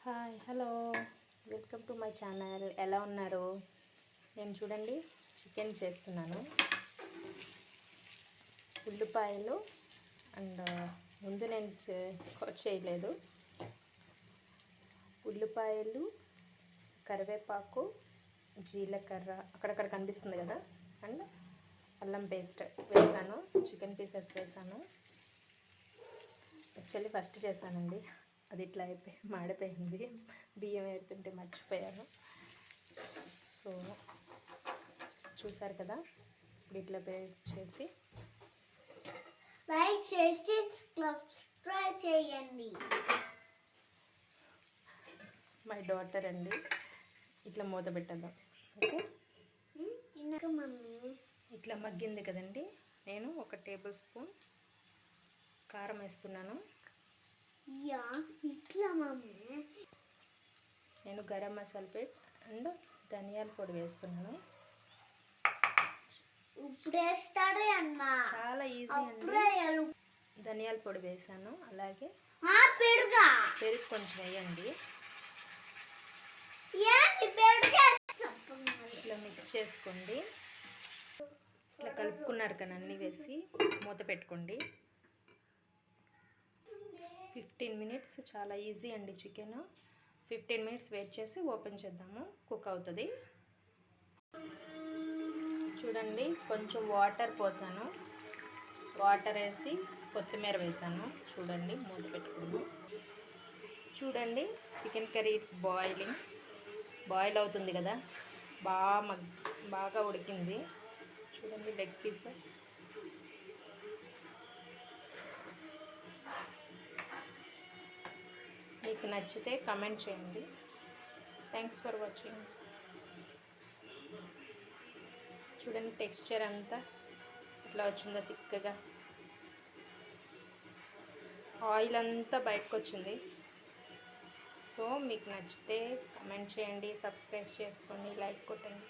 Hi hello welcome to my channel. ఎలా ఉన్నారు? నేను చూడండి చికెన్ చేస్తున్నాను. ఉల్లిపాయలు అండ్ ముందు నేను చేయలేదు. ఉల్లిపాయలు, కరివేపాకు, జీలకర్ర అక్కడక్కడ కనిపిస్తుంది కదా, అండ్ అల్లం పేస్ట్ వేసాను. చికెన్ పీసెస్ వేసాను. యాక్చువల్లీ ఫస్ట్ చేశానండి, అది ఇట్లా మాడిపోయింది. బియ్యం వేస్తుంటే మర్చిపోయాను. సో చూసారు కదా, ఇప్పుడు ఇట్లా చేసి లైక్ చేసి సబ్స్క్రైబ్ చేయండి. మై డాటర్ అండి. ఇట్లా మూత పెట్టేద్దాం. ఓకే, ఇట్లా మగ్గింది కదండి. నేను 1 టేబుల్ స్పూన్ కారం వేస్తున్నాను. నేను గరం మసాలా పొడి అండ్ ధనియాల పొడి వేస్తున్నాను. చాలా ఈజీ అండి. ధనియాల పొడి వేసాను, అలాగే పెరుగు కొంచెం వేయండి. ఇట్లా మిక్స్ చేసుకోండి. ఇట్లా కలుపుకున్నారు కానీ అన్నీ వేసి మూత పెట్టుకోండి. 15 మినిట్స్. చాలా ఈజీ అండి చికెన్. 15 మినిట్స్ వెయిట్ చేసి ఓపెన్ చేద్దాము, కుక్ అవుతుంది. చూడండి, కొంచెం వాటర్ పోసాను. వాటర్ వేసి కొత్తిమీర వేసాను. చూడండి, మూత పెట్టుకుందాం. చూడండి, చికెన్ కర్రీ ఇట్స్ బాయిల్ అవుతుంది కదా, బాగా ఉడికింది. చూడండి, లెగ్ పీస్. మీకు నచ్చితే కమెంట్ చేయండి. Thanks for watching. చూడండి, టెక్స్చర్ అంతా ఇట్లా వచ్చిందో థిక్గా. ఆయిల్ అంతా బయటకు వచ్చింది. సో మీకు నచ్చితే కమెంట్ చేయండి, సబ్స్క్రైబ్ చేసుకోండి, లైక్ కొట్టండి.